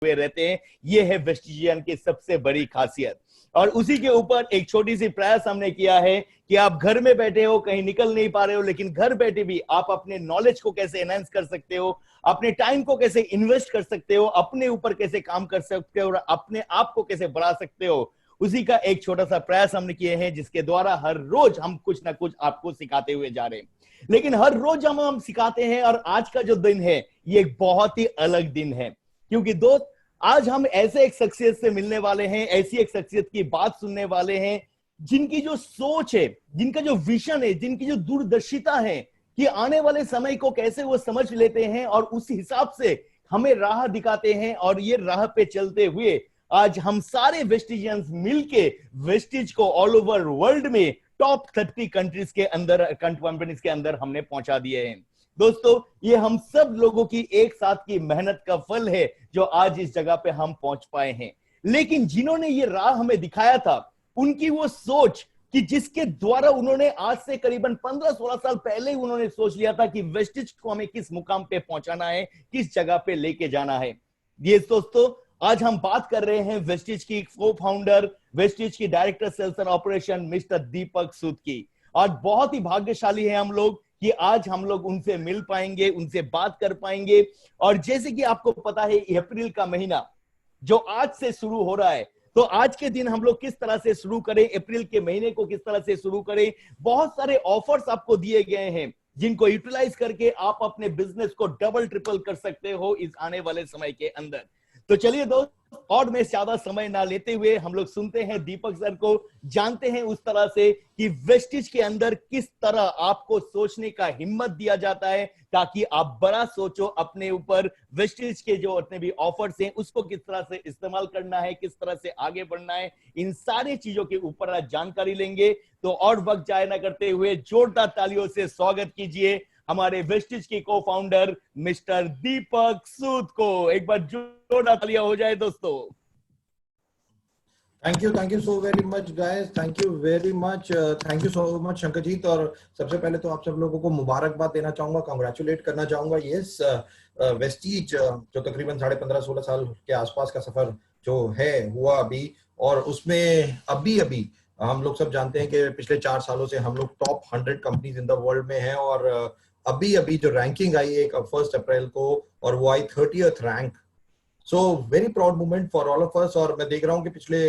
हुए रहते हैं। ये है वेस्टिजियन की सबसे बड़ी खासियत। और उसी के ऊपर एक छोटी सी प्रयास हमने किया है कि आप घर में बैठे हो, कहीं निकल नहीं पा रहे हो, लेकिन घर बैठे भी आप अपने नॉलेज को कैसे एनहांस कर सकते हो, अपने टाइम को कैसे इन्वेस्ट कर सकते हो, अपने ऊपर कैसे काम कर सकते हो और अपने आप को कैसे बढ़ा सकते हो, उसी का एक छोटा सा प्रयास हमने किए हैं, जिसके द्वारा हर रोज हम कुछ ना कुछ आपको सिखाते हुए जा रहे हैं। लेकिन हर रोज हम सिखाते हैं, और आज का जो दिन है ये एक बहुत ही अलग दिन है, क्योंकि दोस्त आज हम ऐसे एक शख्सियत से मिलने वाले हैं, ऐसी एक शख्सियत की बात सुनने वाले हैं, जिनकी जो सोच है, जिनका जो विजन है, जिनकी जो दूरदर्शिता है कि आने वाले समय को कैसे वो समझ लेते हैं और उस हिसाब से हमें राह दिखाते हैं। और ये राह पे चलते हुए आज हम सारे वेस्टिजियंस मिलके वेस्टिज को ऑल ओवर वर्ल्ड में टॉप 30 कंट्रीज के अंदर, कंपनीज के अंदर हमने पहुंचा दिए हैं। दोस्तों, ये हम सब लोगों की एक साथ की मेहनत का फल है जो आज इस जगह पे हम पहुंच पाए हैं। लेकिन जिन्होंने ये राह हमें दिखाया था, उनकी वो सोच कि जिसके द्वारा उन्होंने आज से करीबन 15-16 साल पहले उन्होंने सोच लिया था कि वेस्टिज को हमें किस मुकाम पे पहुंचाना है, किस जगह पे लेके जाना है। ये दोस्तों, आज हम बात कर रहे हैं वेस्टिज की को फाउंडर, वेस्टिज की director sales and operation mister Deepak Sood की। आज बहुत ही भाग्यशाली है हम लोग कि आज हम लोग उनसे मिल पाएंगे, उनसे बात कर पाएंगे। और जैसे कि आपको पता है, अप्रैल का महीना जो आज से शुरू हो रहा है, तो आज के दिन हम लोग किस तरह से शुरू करें, अप्रैल के महीने को किस तरह से शुरू करें, बहुत सारे ऑफर्स आपको दिए गए हैं जिनको यूटिलाइज करके आप अपने बिजनेस को डबल ट्रिपल कर सकते हो इस आने वाले समय के अंदर। तो चलिए दोस्त, और मैं ज्यादा समय ना लेते हुए हम लोग सुनते हैं दीपक सर को, जानते हैं उस तरह से कि वेस्टिज के अंदर किस तरह आपको सोचने का हिम्मत दिया जाता है ताकि आप बड़ा सोचो अपने ऊपर। वेस्टिज के जो अपने भी ऑफर्स हैं उसको किस तरह से इस्तेमाल करना है, किस तरह से आगे बढ़ना है, इन सारी चीजों के ऊपर आज जानकारी लेंगे। तो और वक्त जाया ना करते हुए जोरदार तालियों से स्वागत कीजिए हमारे वेस्टिज के को फाउंडर मिस्टर दीपक सूद को। एक बार जोरदार तालियां हो जाए दोस्तों। Thank you so very much guys, thank you very much, thank you so much Shankarjeet. और सबसे पहले तो आप सब लोगों को मुबारकबाद देना चाहूंगा, कांग्रेचुलेट करना चाहूंगा। यस, वेस्टिज जो तकरीबन 15.5-16 साल के आसपास का सफर जो है हुआ अभी, और उसमें अभी हम लोग सब जानते हैं कि पिछले 4 सालों से हम लोग top 100 companies in the world में हैं। और अभी जो रैंकिंग आई है 1 अप्रैल को, और वो आई 30th rank. So very proud moment for all of us. और मैं देख रहा हूँ कि पिछले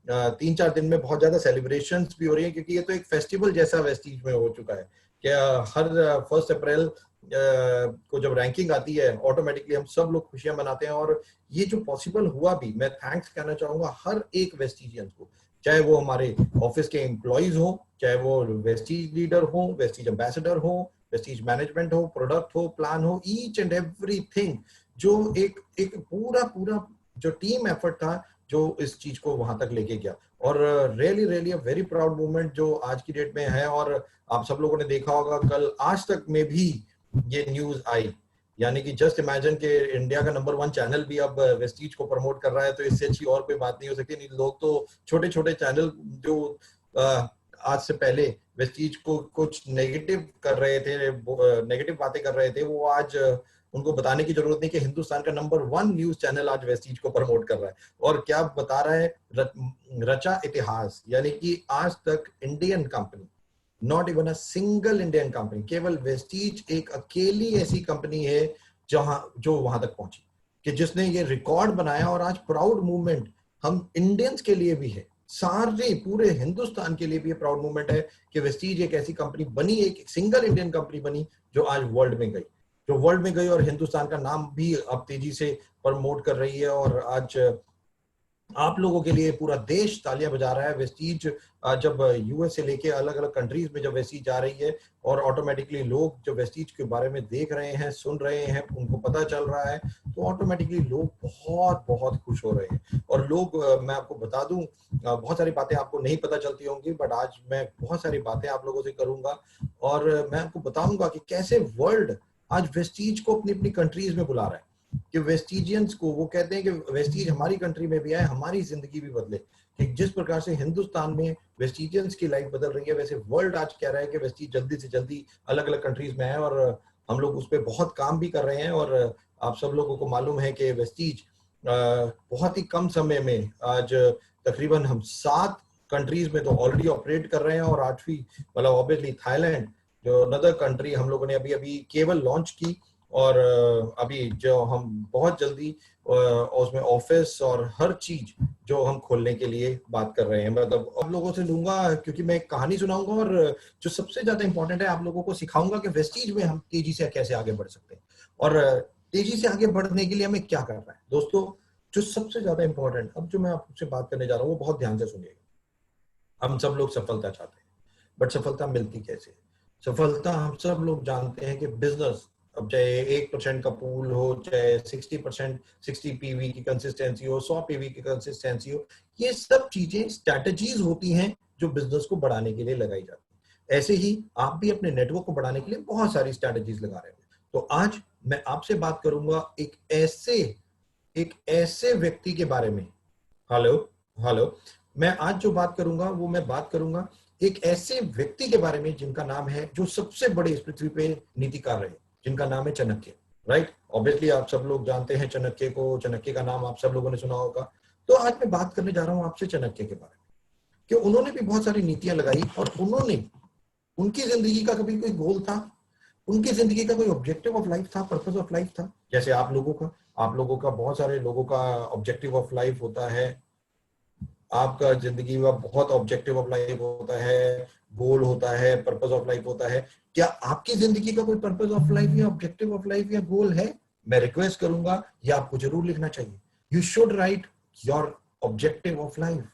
3-4 दिन में बहुत ज्यादा सेलिब्रेशंस भी हो रही है, क्योंकि ये तो एक फेस्टिवल जैसा वेस्टिज में हो चुका है कि हर 1 अप्रैल को जब रैंकिंग आती है ऑटोमेटिकली हम सब लोग खुशियां मनाते हैं। और ये जो पॉसिबल हुआ भी, मैं थैंक्स कहना चाहूंगा हर एक वेस्टिजियंस को, चाहे वो हमारे ऑफिस के एम्प्लॉइज हो, चाहे वो वेस्टिज लीडर हो, वेस्टिज एम्बेसडर हो, वेस्टिज मैनेजमेंट हो, प्रोडक्ट हो, प्लान हो, ईच एंड एवरीथिंग। जो एक पूरा जो टीम एफर्ट था जो इस चीज को वहां तक लेके गया। और really a very proud moment जो आज की डेट में है। और आप सब लोगों ने देखा होगा कल आज तक में भी ये न्यूज आई, यानी कि जस्ट इमेजिन के इंडिया का नंबर 1 चैनल भी अब वेस्टिज को प्रमोट कर रहा है, तो इससे अच्छी और कोई बात नहीं हो सकती। नहीं, लोग तो छोटे चैनल जो आज से पहले वेस्टिज को कुछ नेगेटिव कर रहे थे, नेगेटिव बातें कर रहे थे, वो आज उनको बताने की जरूरत नहीं कि हिंदुस्तान का नंबर 1 न्यूज चैनल आज वेस्टिज को प्रमोट कर रहा है। और क्या बता रहा है, रचा इतिहास, यानी कि आज तक Indian company, not even a single Indian company, केवल वेस्टिज एक अकेली ऐसी कंपनी है जो वहां तक पहुंची, कि जिसने ये रिकॉर्ड बनाया। और आज प्राउड मूवमेंट हम इंडियंस के लिए भी है, सारे पूरे हिंदुस्तान के लिए भी प्राउड मूवमेंट है कि वेस्टिज एक ऐसी कंपनी बनी, एक सिंगल इंडियन कंपनी बनी जो आज वर्ल्ड में गई और हिंदुस्तान का नाम भी अब तेजी से प्रमोट कर रही है। और आज आप लोगों के लिए पूरा देश तालियां बजा रहा है। वेस्टिज जब यूएस से लेके अलग अलग कंट्रीज में जब वेस्टिज जा रही है, और ऑटोमेटिकली लोग जो वेस्टिज के बारे में देख रहे हैं, सुन रहे हैं, उनको पता चल रहा है, तो ऑटोमेटिकली लोग बहुत खुश हो रहे हैं। और लोग, मैं आपको बता दूं, बहुत सारी बातें आपको नहीं पता चलती होंगी, बट आज मैं बहुत सारी बातें आप लोगों से करूंगा। और मैं आपको बताऊंगा कि कैसे वर्ल्ड आज वेस्टिज को अपनी अपनी कंट्रीज में बुला रहा है, कि वेस्टिजियंस को, वो कहते हैं कि वेस्टिज हमारी कंट्री में भी आए, हमारी जिंदगी भी बदले। कि जिस प्रकार से हिंदुस्तान में वेस्टिजियंस की लाइफ बदल रही है, वैसे वर्ल्ड आज कह रहा है कि वेस्टिज जल्दी से जल्दी अलग अलग कंट्रीज में है। और हम लोग उस पर बहुत काम भी कर रहे हैं। और आप सब लोगों को मालूम है कि वेस्टिज बहुत ही कम समय में आज तकरीबन हम 7 कंट्रीज में तो ऑलरेडी ऑपरेट कर रहे हैं, और 8वीं मतलब ऑब्वियसली थाईलैंड जो अनदर कंट्री हम लोगों ने अभी अभी केवल लॉन्च की, और अभी जो हम बहुत जल्दी उसमें ऑफिस और हर चीज जो हम खोलने के लिए बात कर रहे हैं। मतलब आप लोगों से लूंगा क्योंकि मैं एक कहानी सुनाऊंगा, और जो सबसे ज्यादा इंपॉर्टेंट है आप लोगों को सिखाऊंगा कि वेस्टीज में हम तेजी से कैसे आगे बढ़ सकते हैं, और तेजी से आगे बढ़ने के लिए हमें क्या करना है। दोस्तों जो सबसे ज्यादा इंपॉर्टेंट अब जो मैं आपसे बात करने जा रहा हूँ वो बहुत ध्यान से सुनिएगा। हम सब लोग सफलता चाहते हैं, बट सफलता मिलती कैसे? सफलता हम सब लोग जानते हैं कि बिजनेस, अब चाहे 1% का पूल हो, चाहे 60% 60 पीवी की कंसिस्टेंसी हो, 100 पीवी की कंसिस्टेंसी हो, ये सब चीजें स्ट्रैटेजीज होती हैं जो बिजनेस को बढ़ाने के लिए लगाई जाती है। ऐसे ही आप भी अपने नेटवर्क को बढ़ाने के लिए बहुत सारी स्ट्रैटेजीज लगा रहे हैं। तो आज मैं आपसे बात करूंगा एक ऐसे व्यक्ति के बारे में। हेलो हेलो, मैं आज जो बात करूंगा वो मैं बात करूंगा एक ऐसे व्यक्ति के बारे में जिनका नाम है, जो सबसे बड़े इस पृथ्वी पे नीतिकार रहे, जिनका नाम है चाणक्य। राइट, ऑब्वियसली आप सब लोग जानते हैं चाणक्य को, चाणक्य का नाम आप सब लोगों ने सुना होगा। तो आज मैं बात करने जा रहा हूं आपसे चाणक्य के बारे में, कि उन्होंने भी बहुत सारी नीतियां लगाई, और उन्होंने, उनकी जिंदगी का कभी कोई गोल था, उनकी जिंदगी का कोई ऑब्जेक्टिव ऑफ लाइफ था, पर्पस ऑफ लाइफ था। जैसे आप लोगों का बहुत सारे लोगों का ऑब्जेक्टिव ऑफ लाइफ होता है, आपका जिंदगी का बहुत ऑब्जेक्टिव ऑफ लाइफ होता है, गोल होता है, पर्पस ऑफ लाइफ होता है। क्या आपकी जिंदगी का कोई पर्पस ऑफ लाइफ या ऑब्जेक्टिव ऑफ लाइफ या गोल है? मैं रिक्वेस्ट करूंगा ये आपको जरूर लिखना चाहिए। You should write your objective of life,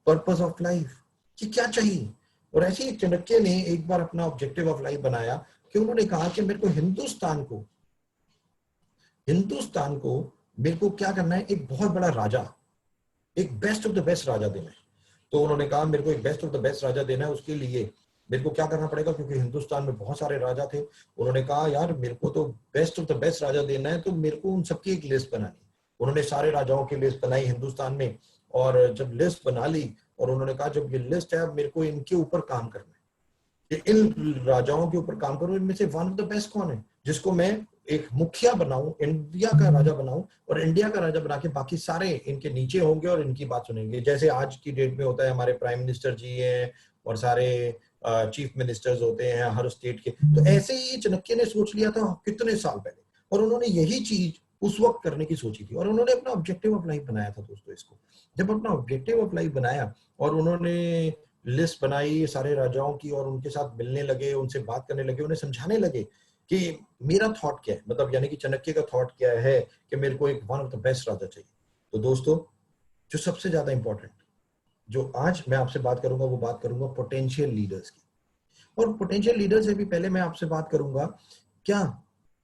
purpose of life, कि क्या चाहिए। और ऐसे ही चाणक्य ने एक बार अपना ऑब्जेक्टिव ऑफ लाइफ बनाया कि उन्होंने कहा कि मेरे को हिंदुस्तान को मेरे को क्या करना है, एक बहुत बड़ा राजा, एक बेस्ट ऑफ द बेस्ट राजा देना है। तो उन्होंने कहा मेरे को एक बेस्ट ऑफ द बेस्ट राजा देना है, उसके लिए मेरे को क्या करना पड़ेगा, क्योंकि हिंदुस्तान में बहुत सारे राजा थे। उन्होंने कहा यार मेरे को तो बेस्ट ऑफ द बेस्ट राजा देना है, तो मेरे को उन सबकी एक लिस्ट बनानी। उन्होंने सारे राजाओं की लिस्ट बनाई हिंदुस्तान में, और जब लिस्ट बना ली और उन्होंने कहा जब ये लिस्ट है मेरे को इनके ऊपर काम करना है, कि इन राजाओं के ऊपर काम करूं, इनमें से वन ऑफ द बेस्ट कौन है जिसको मैं एक मुखिया बनाऊं, इंडिया का राजा बनाऊं, और इंडिया का राजा बना के बाकी सारे इनके नीचे होंगे और इनकी बात सुनेंगे। जैसे आज की डेट में होता है, हमारे प्राइम मिनिस्टर जी हैं और सारे चीफ मिनिस्टर्स होते हैं हर स्टेट के। तो ऐसे ही चाणक्य ने सोच लिया था कितने साल पहले, और उन्होंने यही चीज उस वक्त करने की सोची थी, और उन्होंने अपना ऑब्जेक्टिव ऑफ लाइफ बनाया था। दोस्तों इसको जब अपना ऑब्जेक्टिव ऑफ लाइफ बनाया और उन्होंने लिस्ट बनाई सारे राजाओं की, और उनके साथ मिलने लगे, उनसे बात करने लगे, उन्हें समझाने लगे कि मेरा थॉट क्या है, मतलब यानी कि चाणक्य का थॉट क्या है कि मेरे को एक वन ऑफ द बेस्ट राजा चाहिए। तो दोस्तों जो सबसे ज्यादा इंपॉर्टेंट जो आज मैं आपसे बात करूंगा वो बात करूंगा पोटेंशियल लीडर्स की। और पोटेंशियल लीडर से भी पहले मैं आपसे बात करूंगा क्या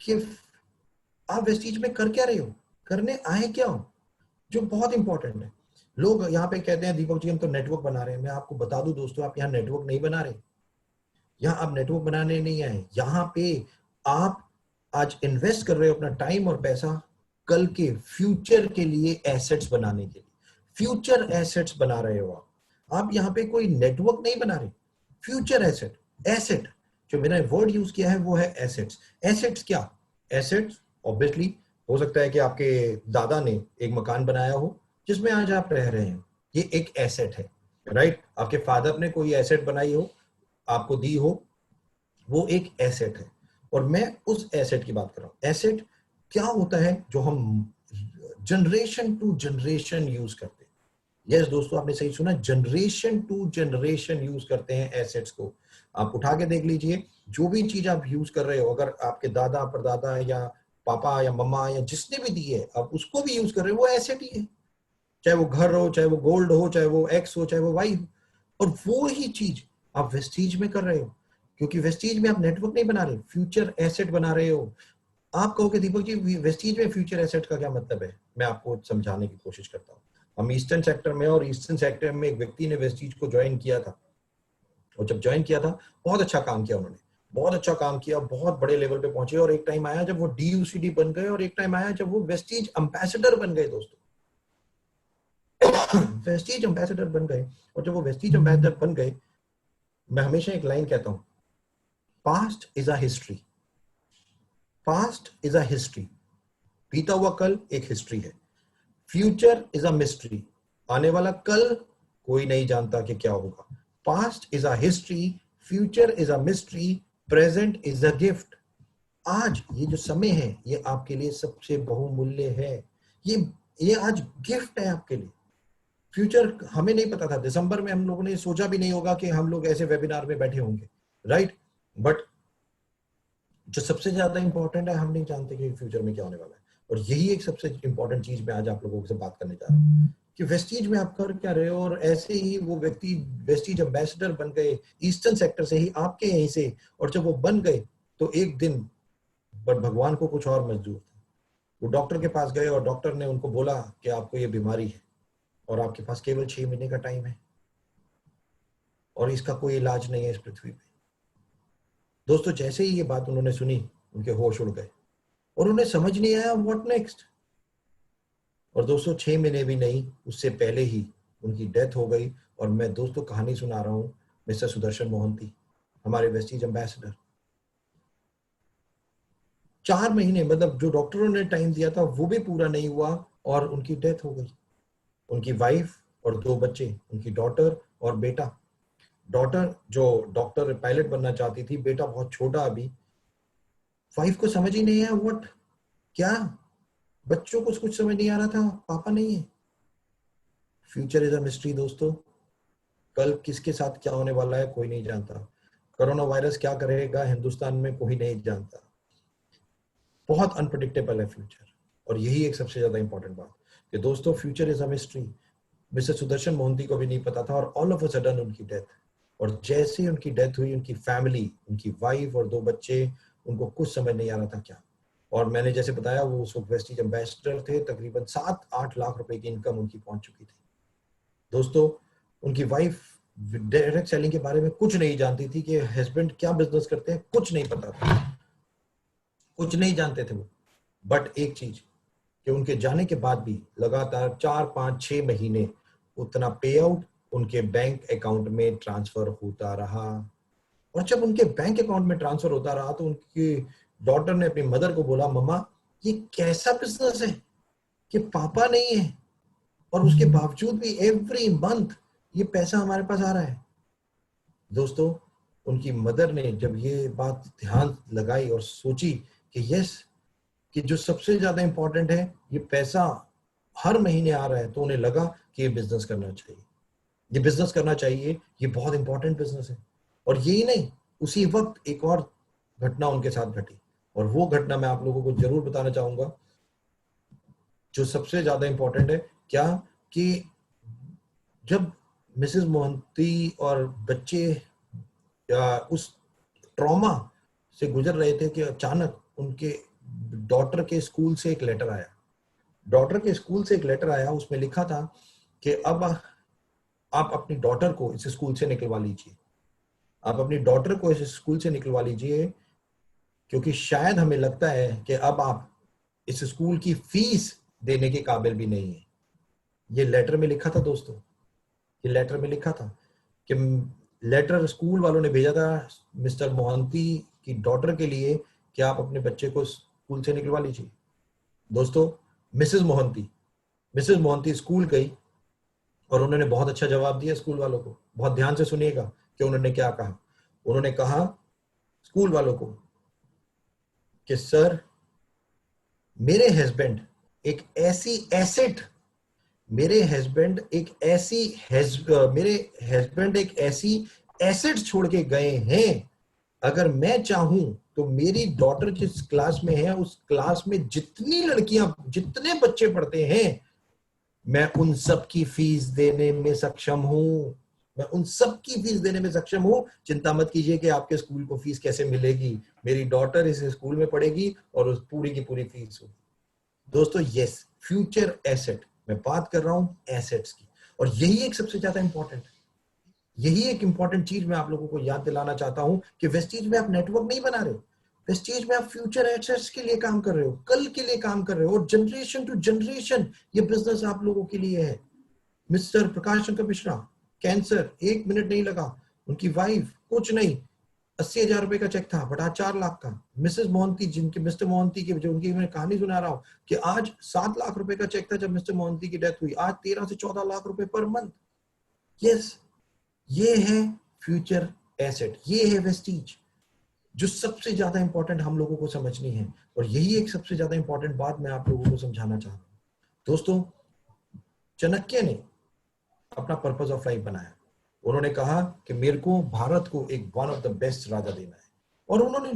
कि आप वेस्टीज में कर क्या रहे हो, करने आए क्या हो, जो बहुत इंपॉर्टेंट है। लोग यहाँ पे कहते हैं दीपक जी हम तो नेटवर्क बना रहे हैं। मैं आपको बता दूं दोस्तों, आप यहाँ नेटवर्क नहीं बना रहे, यहाँ आप नेटवर्क बनाने नहीं आए, यहाँ पे आप आज इन्वेस्ट कर रहे हो अपना टाइम और पैसा कल के फ्यूचर के लिए एसेट्स बनाने के लिए, फ्यूचर एसेट्स बना रहे हो आप यहाँ पे कोई नेटवर्क नहीं बना रहे, फ्यूचर एसेट। एसेट जो मैंने वर्ड यूज किया है वो है एसेट्स। एसेट्स क्या? एसेट्स ऑब्वियसली हो सकता है कि आपके दादा ने एक मकान बनाया हो जिसमें आज आप रह रहे हैं, ये एक एसेट है। राइट, आपके फादर ने कोई एसेट बनाई हो, आपको दी हो, वो एक एसेट है। और मैं उस एसेट की बात कर रहा हूं। एसेट क्या होता है जो हम जनरेशन टू जनरेशन यूज करते हैं। यस दोस्तों आपने सही सुना, जनरेशन टू जनरेशन यूज करते हैं एसेट्स को। आप उठा के देख लीजिए, जो भी चीज आप यूज कर रहे हो, अगर आपके दादा परदादा या पापा या मम्मा या जिसने भी दी है आप उसको भी यूज कर रहे हो, वो एसेट ही है। चाहे वो घर हो, चाहे वो गोल्ड हो, चाहे वो एक्स हो, चाहे वो वाई हो। और वो ही चीज आप वेस्टीज में कर रहे हो, क्योंकि वेस्टीज में आप नेटवर्क नहीं बना रहे, फ्यूचर एसेट बना रहे हो। आप कहोगे दीपक जी वेस्टीज में फ्यूचर एसेट का क्या मतलब है? मैं आपको समझाने की कोशिश करता हूँ। हम ईस्टर्न सेक्टर में, और ईस्टर्न सेक्टर में एक व्यक्ति ने वेस्टीज को ज्वाइन किया था, और जब ज्वाइन किया था बहुत अच्छा काम किया उन्होंने, बहुत अच्छा काम किया, बहुत बड़े लेवल पे पहुंचे। और एक टाइम आया जब वो DUCD बन गए, और एक टाइम आया जब वो वेस्टीज एम्बेसडर बन गए। दोस्तों वेस्टीज एम्बेसडर बन गए, और जब वो वेस्टीज एम्बेसडर बन गए, मैं हमेशा एक लाइन कहता हूं, past is a history, past is a history. बीता हुआ कल एक हिस्ट्री है। फ्यूचर इज अ मिस्ट्री, आने वाला कल कोई नहीं जानता कि क्या होगा। Past is a history, future is a mystery, present is a gift. आज ये जो समय है ये आपके लिए सबसे बहुमूल्य है, ये आज गिफ्ट है आपके लिए। फ्यूचर हमें नहीं पता था, दिसंबर में हम लोगों ने सोचा भी नहीं होगा कि हम लोग ऐसे वेबिनार में बैठे होंगे, राइट? बट जो सबसे ज्यादा इंपॉर्टेंट है, हम नहीं जानते कि फ्यूचर में क्या होने वाला है। और यही एक सबसे इंपॉर्टेंट चीज मैं आज आप लोगों से बात करने जा रहा हूँ कि वेस्टीज में आप कर क्या रहे हो। और ऐसे ही वो व्यक्ति वेस्टीज एम्बेसडर बन गए ईस्टर्न सेक्टर से ही, आपके यहीं से। और जब वो बन गए तो एक दिन, बट भगवान को कुछ और मंजूर था। वो डॉक्टर के पास गए और डॉक्टर ने उनको बोला कि आपको ये बीमारी है और आपके पास केवल 6 महीने का टाइम है और इसका कोई इलाज नहीं है इस पृथ्वी पे। दोस्तों, जैसे ही ये बात उन्होंने सुनी, उनके होश उड़ गए और उन्हें समझ नहीं आया व्हाट नेक्स्ट। और दोस्तों, 6 महीने भी नहीं, उससे पहले ही उनकी डेथ हो गई। और मैं दोस्तों कहानी सुना रहा हूँ मिस्टर सुदर्शन मोहंती, हमारे वेस्टीज एम्बेसडर। 4 महीने, मतलब जो डॉक्टरों ने टाइम दिया था वो भी पूरा नहीं हुआ और उनकी डेथ हो गई। उनकी वाइफ और 2 बच्चे, उनकी डॉटर और बेटा। डॉटर जो डॉक्टर पायलट बनना चाहती थी, बेटा बहुत छोटा अभी। वाइफ को समझ ही नहीं आया व्हाट, क्या, बच्चों को कुछ समझ नहीं आ रहा था, पापा नहीं है। फ्यूचर इज अ मिस्ट्री दोस्तों, कल किसके साथ क्या होने वाला है कोई नहीं जानता। कोरोना वायरस क्या करेगा हिंदुस्तान में कोई नहीं जानता। बहुत अनप्रेडिक्टेबल है फ्यूचर। और यही एक सबसे ज्यादा इंपॉर्टेंट बात कि दोस्तों, future is a mystery. Mister Sudarshan Mohanty को भी नहीं पता था और ऑल ऑफ अ सडन उनकी डेथ। और जैसे ही उनकी डेथ हुई, उनकी फैमिली, उनकी वाइफ और 2 बच्चे, उनको कुछ समझ नहीं आ रहा था क्या। और मैंने जैसे बताया, वो उस वक्त वेस्टीज एम्बेसडर थे, तकरीबन 7-8 लाख रुपए की इनकम उनकी पहुंच चुकी थी। दोस्तों, उनकी वाइफ डायरेक्ट सेलिंग के बारे में कुछ नहीं जानती थी कि हस्बैंड क्या बिजनेस करते हैं, कुछ नहीं पता था, कुछ नहीं जानते थे वो। बट एक चीज कि उनके जाने के बाद भी लगातार 4-5-6 महीने उतना पे आउट उनके बैंक अकाउंट में ट्रांसफर होता रहा। और जब उनके बैंक अकाउंट में ट्रांसफर होता रहा तो उनकी डॉटर ने अपनी मदर को बोला, मम्मा ये कैसा बिजनेस है कि पापा नहीं है और उसके बावजूद भी एवरी मंथ ये पैसा हमारे पास आ रहा है। दोस्तों, उनकी मदर ने जब ये बात ध्यान लगाई और सोची कि यस, कि जो सबसे ज्यादा इंपॉर्टेंट है ये पैसा हर महीने आ रहा है, तो उन्हें लगा कि ये बिजनेस करना चाहिए, ये बिजनेस करना चाहिए, ये बहुत इंपॉर्टेंट बिजनेस है। और यही नहीं, उसी वक्त एक और घटना उनके साथ घटी और वो घटना मैं आप लोगों को जरूर बताना चाहूंगा, जो सबसे ज्यादा इंपॉर्टेंट है। क्या कि जब मिसेस मोहंती और बच्चे उस ट्रॉमा से गुजर रहे थे कि अचानक उनके डॉटर के स्कूल से एक लेटर आया। डॉटर के स्कूल से एक लेटर आया, उसमें लिखा था कि अब आप अपनी डॉटर को इस स्कूल से निकलवा लीजिए, आप अपनी डॉटर को इस स्कूल से निकलवा लीजिए, क्योंकि शायद हमें लगता है कि अब आप इस स्कूल की फीस देने के काबिल भी नहीं है। ये लेटर में लिखा था दोस्तों, ये लेटर में लिखा था कि लेटर स्कूल वालों ने भेजा था मिस्टर मोहंती की डॉटर के लिए कि आप अपने बच्चे को स्कूल से निकलवा लीजिए। दोस्तों, मिसेस मोहंती स्कूल गई और उन्होंने बहुत अच्छा जवाब दिया स्कूल वालों को। बहुत ध्यान से सुनिएगा कि उन्होंने क्या कहा। उन्होंने कहा स्कूल वालों को कि सर, मेरे हस्बैंड एक ऐसी एसेट मेरे हस्बैंड एक ऐसी एसेट छोड़ के गए हैं, अगर मैं चाहूं तो मेरी डॉटर जिस क्लास में है उस क्लास में जितनी लड़कियां, जितने बच्चे पढ़ते हैं, मैं उन सब की फीस देने में सक्षम हूं। मैं उन सब की फीस देने में सक्षम हूं। चिंता मत कीजिए कि आपके स्कूल को फीस कैसे मिलेगी, मेरी डॉटर इस स्कूल में पढ़ेगी और उस पूरी की पूरी फीस होगी। दोस्तों, यस, फ्यूचर एसेट, मैं बात कर रहा हूं एसेट्स की। और यही एक सबसे ज्यादा इंपॉर्टेंट है, यही एक इंपॉर्टेंट चीज मैं आप लोगों को याद दिलाना चाहता हूं कि वेस्टीज में आप नेटवर्क नहीं बना रहे हो, वेस्टीज में आप फ्यूचर एसेट्स के लिए काम कर रहे हो, कल के लिए काम कर रहे हो। और जनरेशन टू जनरेशन ये बिजनेस आप लोगों के लिए है। मिस्टर प्रकाश शंकर मिश्रा, कैंसर, 1 मिनट नहीं लगा, उनकी वाइफ कुछ नहीं, 80,000 रुपए का चेक था, बट आज 4 लाख का। मिसेस मोहंती, जिनके मिस्टर मोहंती की, जो उनकी मैं कहानी सुना रहा हूँ कि आज 7 लाख रुपए का चेक था जब मिस्टर मोहंती की डेथ हुई, आज 13 से 14 लाख रुपए पर मंथ। यस, ये है फ्यूचर एसेट, ये है वेस्टीज, जो सबसे ज्यादा इंपॉर्टेंट हम लोगों को समझनी है। और यही एक सबसे ज्यादा इंपॉर्टेंट बात मैं आप लोगों को समझाना चाह रहा हूं। दोस्तों, चाणक्य ने अपना पर्पस ऑफ लाइफ बनाया। उन्होंने कहा कि मेरे को भारत को एक वन ऑफ द बेस्ट राजा देना है, और उन्होंने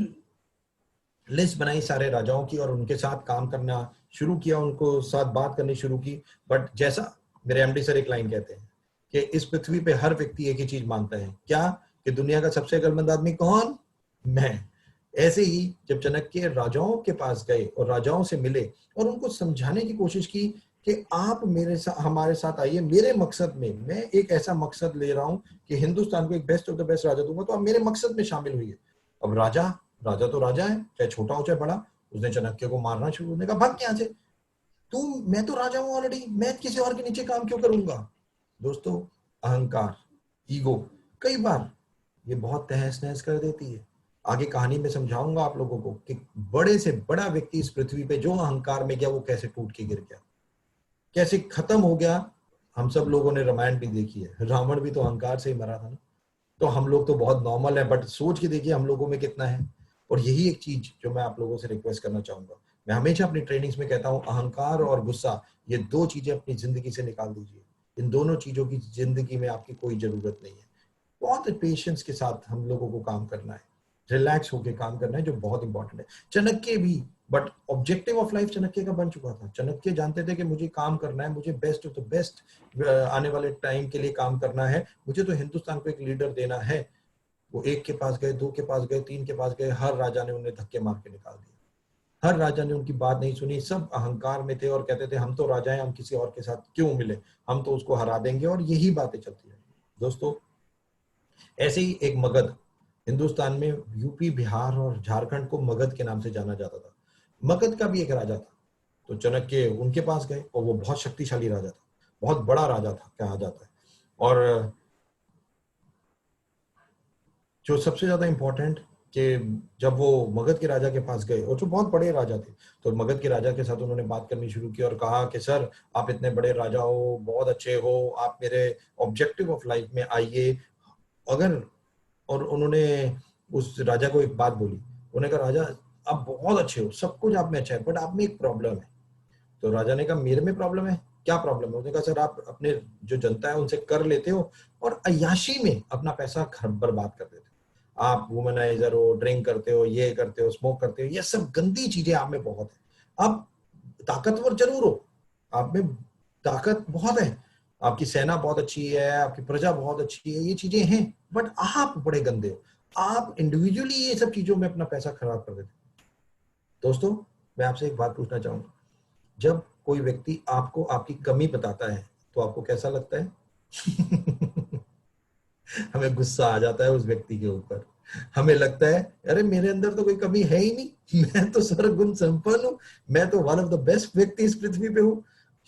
लिस्ट बनाई सारे राजाओं की और उनके साथ काम करना शुरू किया, उनको साथ बात करनी शुरू की। बट जैसा मेरे एमडी सर एक लाइन कहते हैं कि इस पृथ्वी पे हर व्यक्ति एक ही चीज मानता है, क्या? कि दुनिया का सबसे अक्लमंद आदमी कौन? मैं। ऐसे ही जब चाणक्य राजाओं के पास गए और राजाओं से मिले और उनको समझाने की कोशिश की कि आप मेरे साथ, हमारे साथ आइए, मेरे मकसद में, मैं एक ऐसा मकसद ले रहा हूं कि हिंदुस्तान को एक बेस्ट ऑफ द बेस्ट राजा दूंगा, तो आप मेरे मकसद में शामिल हुई है। अब राजा राजा तो राजा है, चाहे छोटा हो चाहे बड़ा। उसने चाणक्य को मारना शुरू, उसने कहा भाग यहाँ से, मैं तो राजा हूं ऑलरेडी, मैं किसी और के नीचे काम क्यों करूंगा? दोस्तों, अहंकार, ईगो कई बार ये बहुत तहस नहस कर देती है। आगे कहानी में समझाऊंगा आप लोगों को कि बड़े से बड़ा व्यक्ति इस पृथ्वी पे जो अहंकार में गया वो कैसे टूट के गिर गया, कैसे खत्म हो गया। हम सब लोगों ने रामायण भी देखी है, रावण भी तो अहंकार से ही मरा था ना। तो हम लोग तो बहुत नॉर्मल है, बट सोच के देखिए हम लोगों में कितना है। और यही एक चीज जो मैं आप लोगों से रिक्वेस्ट करना चाहूंगा, मैं हमेशा अपनी ट्रेनिंग्स में कहता हूं, अहंकार और गुस्सा, ये दो चीजें अपनी जिंदगी से निकाल दीजिए। इन दोनों चीजों की जिंदगी में आपकी कोई जरूरत नहीं है। बहुत पेशेंस के साथ हम लोगों को काम करना है, रिलैक्स होकर काम करना है, जो बहुत इंपॉर्टेंट है। चाणक्य भी, but objective of life Chanakya का बन चुका था। चाणक्य जानते थे कि मुझे काम करना है, मुझे बेस्ट ऑफ द बेस्ट आने वाले टाइम के लिए काम करना है, मुझे तो हिंदुस्तान को एक लीडर देना है। वो एक के पास गए, दो के पास गए, तीन के पास गए, हर राजा ने उन्हें धक्के मार के निकाल दिया। हर राजा ने उनकी बात नहीं सुनी, सब अहंकार में थे और कहते थे हम तो राजा हैं, हम किसी और के साथ क्यों मिले, हम तो उसको हरा देंगे, और यही बातें चलती रही। दोस्तों, ऐसे ही एक मगध, हिंदुस्तान में यूपी, बिहार और झारखंड को मगध के नाम से जाना जाता था। मगध का भी एक राजा था, तो चाणक्य उनके पास गए, और वो बहुत शक्तिशाली राजा था, बहुत बड़ा राजा था कहा जाता है। और जो सबसे ज्यादा इंपॉर्टेंट कि जब वो मगध के राजा के पास गए, और जो बहुत बड़े राजा थे, तो मगध के राजा के साथ उन्होंने बात करनी शुरू की और कहा कि सर, आप इतने बड़े राजा हो, बहुत अच्छे हो, आप मेरे ऑब्जेक्टिव ऑफ लाइफ में आइए अगर। और उन्होंने उस राजा को एक बात बोली, उन्होंने कहा राजा, आप बहुत अच्छे हो, सब कुछ आप में अच्छा है, बट आप में एक प्रॉब्लम है। तो राजा ने कहा मेरे में प्रॉब्लम है? क्या प्रॉब्लम है? उसने कहा सर, आप अपने जो जनता है उनसे कर लेते हो और अय्याशी में अपना पैसा बर्बाद कर देते हो। आप वुमनाइजर हो, ड्रिंक करते हो, ये करते हो, स्मोक करते हो, ये सब गंदी चीजें आप में बहुत है। आप ताकतवर जरूर हो, आप में ताकत बहुत है, आपकी सेना बहुत अच्छी है, आपकी प्रजा बहुत अच्छी है, ये चीजें हैं, बट आप बड़े गंदे हो, आप इंडिविजुअली ये सब चीजों में अपना पैसा खराब कर देते हो। दोस्तों, मैं आपसे एक बात पूछना चाहूंगा, जब कोई व्यक्ति आपको आपकी कमी बताता है तो आपको कैसा लगता है? हमें गुस्सा आ जाता है उस व्यक्ति के ऊपर। हमें लगता है अरे मेरे अंदर तो कोई कमी है ही नहीं, मैं तो सर्वगुण संपन्न हूं, मैं तो वन ऑफ द बेस्ट व्यक्ति इस पृथ्वी पे हूं।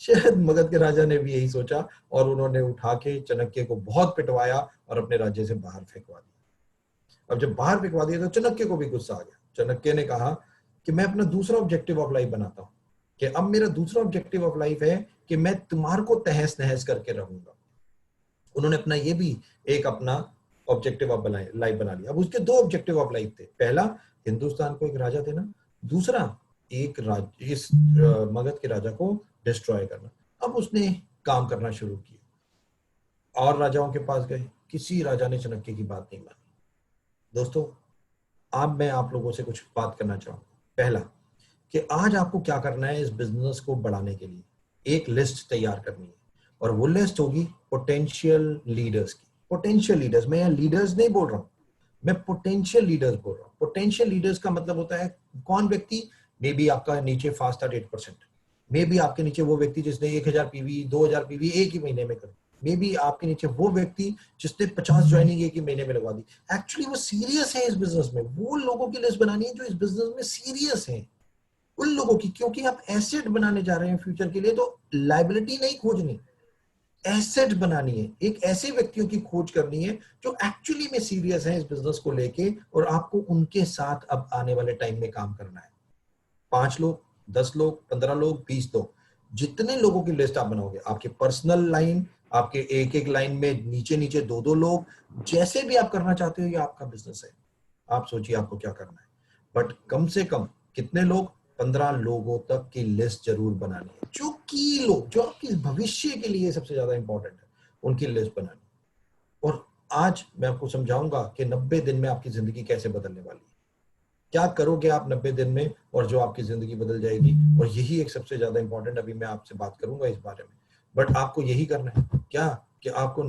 शायद मगध के राजा ने भी यही सोचा और उन्होंने उठा के चाणक्य को बहुत पिटवाया और अपने राज्य से बाहर फेंकवा दिया। अब जब बाहर फेंकवा दिया तो चाणक्य को भी गुस्सा आ गया। चाणक्य ने कहा कि मैं अपना दूसरा ऑब्जेक्टिव ऑफ लाइफ बनाता हूं, कि अब मेरा दूसरा ऑब्जेक्टिव ऑफ लाइफ है कि मैं तुम्हारे को तहस नहस करके रहूंगा। उन्होंने अपना ये भी एक अपना ऑब्जेक्टिव ऑफ लाइफ बना लिया। अब उसके दो ऑब्जेक्टिव ऑफ लाइफ थे, पहला हिंदुस्तान को एक राजा देना, दूसरा एक इस मगध के राजा को डिस्ट्रॉय करना। अब उसने काम करना शुरू किया और राजाओं के पास गए, किसी राजा ने चाणक्य की बात नहीं मानी। दोस्तों, अब मैं आप लोगों से कुछ बात करना चाहूंगा। पहला, कि आज आपको क्या करना है इस बिजनेस को बढ़ाने के लिए, एक लिस्ट तैयार करनी है, और वो लिस्ट होगी पोटेंशियल लीडर्स की। पोटेंशियल लीडर्स, मैं यहाँ लीडर्स नहीं बोल रहा हूं, मैं पोटेंशियल लीडर्स बोल रहा हूं। पोटेंशियल लीडर्स का मतलब होता है कौन व्यक्ति, मे बी आपका नीचे फास्ट था 8%, मे बी आपके नीचे वो व्यक्ति जिसने 1000 पीवी 2000 पीवी एक ही महीने में कर, मे बी आपके नीचे वो व्यक्ति जिसने 50 ज्वाइनिंग एक ही महीने में लगवा दी। एक्चुअली वो सीरियस है इस बिजनेस में, वो लोगों की लिस्ट बनानी है जो इस बिजनेस में सीरियस है, उन लोगों की, क्योंकि आप एसेट बनाने जा रहे हैं फ्यूचर के लिए, तो लायबिलिटी नहीं खोजनी, एसेट बनानी है, एक ऐसे व्यक्तियों की खोज करनी है जो एक्चुअली में सीरियस है इस बिजनेस को लेके, और आपको उनके साथ अब आने वाले टाइम में काम करना है। 5 लोग, 10 लोग, 15 लोग, 20 लोग, जितने लोगों की लिस्ट आप बनाओगे, आपके पर्सनल लाइन, आपके एक एक लाइन में नीचे नीचे 2-2 लोग, जैसे भी आप करना चाहते हो, ये आपका बिजनेस है, आप सोचिए आपको क्या करना है। बट कम से कम कितने लोग? 15 लोगों तक की लिस्ट जरूर बनानी है, जो की लोग, जो आपके भविष्य के लिए सबसे ज्यादा इंपॉर्टेंट है, उनकी लिस्ट बनानी है। और आज मैं आपको समझाऊंगा कि 90 दिन में आपकी जिंदगी कैसे बदलने वाली है, क्या करोगे आप 90 दिन में और जो आपकी जिंदगी बदल जाएगी। और यही एक सबसे ज्यादा इंपॉर्टेंट, अभी मैं आपसे बात करूंगा इस बारे में, बट आपको यही करना है क्या, कि आपको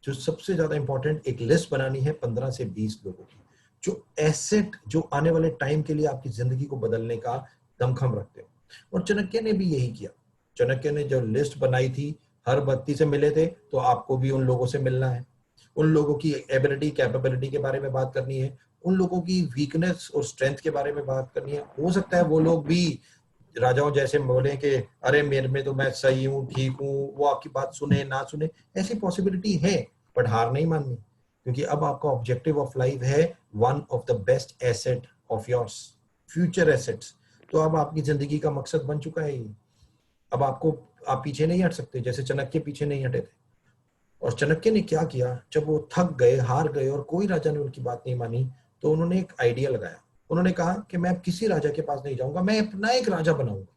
जो सबसे ज्यादा इंपॉर्टेंट एक लिस्ट बनानी है 15 से 20 लोगों की, जो एसेट, जो आने वाले टाइम के लिए आपकी जिंदगी को बदलने का दमखम रखते हो। और चाणक्य ने भी यही किया। चाणक्य ने जो लिस्ट बनाई थी, हर व्यक्ति से मिले थे, तो आपको भी उन लोगों से मिलना है, उन लोगों की एबिलिटी, कैपेबिलिटी के बारे में बात करनी है, उन लोगों की वीकनेस और स्ट्रेंथ के बारे में बात करनी है। हो सकता है वो लोग भी राजाओं जैसे बोले कि अरे मेरे में तो मैं सही हूँ, ठीक हूँ, वो आपकी बात सुने ना सुने, ऐसी पॉसिबिलिटी है, बट हार नहीं माननी, क्योंकि अब आपका ऑब्जेक्टिव ऑफ लाइफ है one of the best asset of yours, future assets. तो अब आपकी जिंदगी का मकसद बन चुका है ये। अब आपको, आप पीछे नहीं हट सकते, जैसे चाणक्य पीछे नहीं हटे थे। और चाणक्य ने क्या किया, जब वो थक गए, हार गए और कोई राजा ने उनकी बात नहीं मानी, तो उन्होंने एक आइडिया लगाया। उन्होंने कहा कि मैं अब किसी राजा के पास नहीं जाऊंगा, मैं अपना एक राजा बनाऊंगा,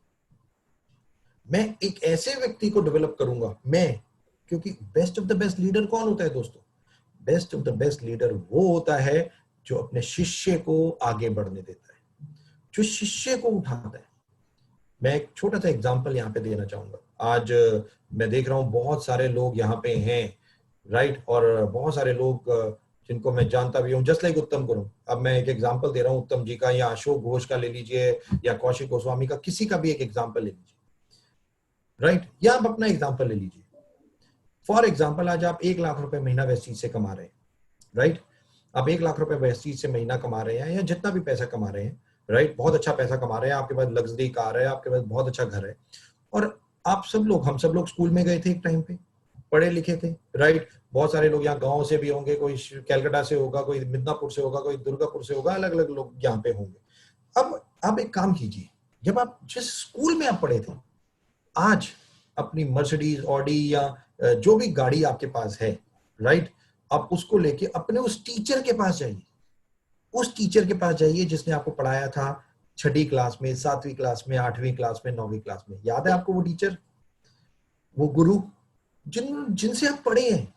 मैं एक ऐसे व्यक्ति को डेवलप करूंगा मैं। क्योंकि best of the best leader कौन होता है दोस्तों? Best of the best leader वो होता है जो अपने शिष्य को आगे बढ़ने देता है, जो शिष्य को उठाता है। मैं एक छोटा सा एग्जांपल यहाँ पे देना चाहूंगा। आज मैं देख रहा हूँ बहुत सारे लोग यहाँ पे हैं, राइट, और बहुत सारे लोग जिनको मैं जानता भी हूँ, जस्ट लाइक उत्तम गुरु। अब मैं एक एग्जांपल दे रहा हूँ उत्तम जी का, या अशोक घोष का ले लीजिए, या कौशिक गोस्वामी का, किसी का भी एक एग्जांपल ले लीजिए, राइट, या आप अपना एग्जांपल ले लीजिए। फॉर एग्जांपल, आज आप 1 लाख रुपए महीना वेस्टीज से कमा रहे हैं, राइट, आप 1 लाख रुपए वेस्टीज से महीना कमा रहे हैं, या जितना भी पैसा कमा रहे हैं, राइट, बहुत अच्छा पैसा कमा रहे हैं, आपके पास लग्जरी कार है, आपके पास बहुत अच्छा घर है, और आप सब लोग, हम सब लोग स्कूल में गए थे एक टाइम पे, पढ़े लिखे थे, राइट, बहुत सारे लोग यहाँ गांव से भी होंगे, कोई कैलकाटा से होगा, कोई मिदनापुर से होगा, कोई दुर्गापुर से होगा, अलग अलग लोग यहाँ पे होंगे। अब आप एक काम कीजिए, जब आप जिस स्कूल में आप पढ़े थे, आज अपनी मर्सिडीज, ऑडी, या जो भी गाड़ी आपके पास है, राइट, आप उसको लेके अपने उस टीचर के पास जाइए, उस टीचर के पास जाइए जिसने आपको पढ़ाया था 6ठी क्लास में, 7वीं क्लास में, 8वीं क्लास में, 9वीं क्लास में। याद है आपको वो टीचर, वो गुरु जिनसे आप पढ़े हैं,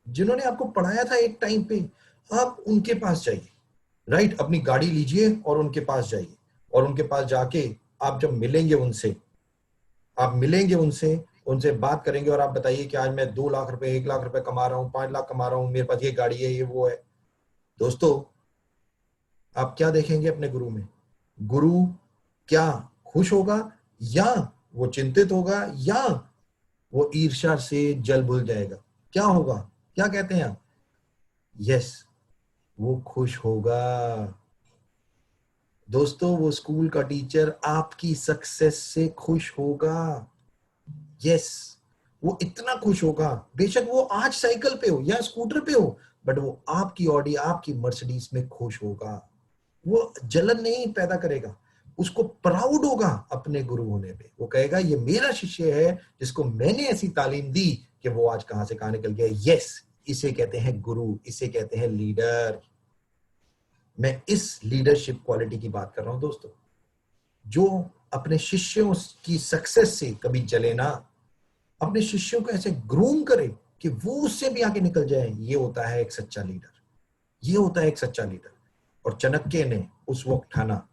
जिन्होंने आपको पढ़ाया था एक टाइम पे, आप उनके पास जाइए, राइट, अपनी गाड़ी लीजिए और उनके पास जाइए, और उनके पास जाके आप जब मिलेंगे उनसे, आप मिलेंगे उनसे, उनसे बात करेंगे, और आप बताइए कि आज मैं 2 लाख रुपए, 1 लाख रुपए कमा रहा हूँ, 5 लाख कमा रहा हूँ, मेरे पास ये गाड़ी है, ये वो है। दोस्तों, आप क्या देखेंगे अपने गुरु में? गुरु क्या खुश होगा, या वो चिंतित होगा, या वो ईर्ष्या से जल भूल जाएगा? क्या होगा? क्या कहते हैं आप? यस, वो खुश होगा। दोस्तों, वो स्कूल का टीचर आपकी सक्सेस से खुश होगा। यस, वो इतना खुश होगा, बेशक वो आज साइकिल पे हो या स्कूटर पे हो, बट वो आपकी ऑडी, आपकी मर्सिडीज में खुश होगा। वो जलन नहीं पैदा करेगा, उसको प्राउड होगा अपने गुरु होने पे। वो कहेगा ये मेरा शिष्य है जिसको मैंने ऐसी तालीम दी कि वो आज कहां से कहां निकल गया। यस, इसे कहते हैं गुरु, इसे कहते हैं लीडर। मैं इस लीडरशिप क्वालिटी की बात कर रहा हूं दोस्तों, जो अपने शिष्यों की सक्सेस से कभी जले ना, अपने शिष्यों को ऐसे ग्रूम करे कि वो उससे भी आगे निकल जाए। ये होता है एक सच्चा लीडर, ये होता है एक सच्चा लीडर। और चाणक्य ने उस वक्त ठाना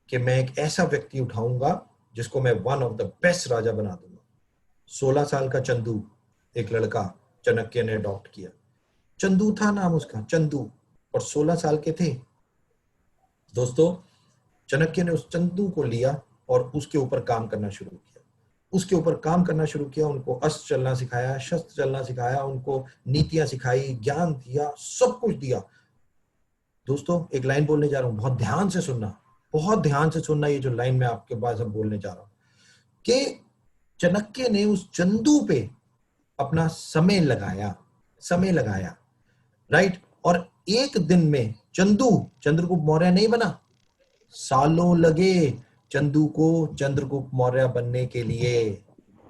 कि मैं एक ऐसा व्यक्ति उठाऊंगा जिसको मैं वन ऑफ द बेस्ट राजा बना दूंगा। 16 साल का चंदू, एक लड़का चाणक्य ने अडॉप्ट किया। चंदू था नाम उसका, चंदू, और 16 साल के थे दोस्तों। चाणक्य ने उस चंदू को लिया और उसके ऊपर काम करना शुरू किया, उसके ऊपर काम करना शुरू किया, उनको अस्त्र चलना सिखाया, शस्त्र चलना सिखाया, उनको नीतियां सिखाई, ज्ञान दिया, सब कुछ दिया। दोस्तों, एक लाइन बोलने जा रहा हूं, बहुत ध्यान से सुनना, बहुत ध्यान से सुनना। ये जो लाइन मैं आपके पास अब बोलने जा रहा हूं, कि चाणक्य ने उस चंदू पे अपना समय लगाया, राइट। और एक दिन में चंद्रगुप्त मौर्य नहीं बना, सालों लगे चंदू को चंद्रगुप्त मौर्य बनने के लिए।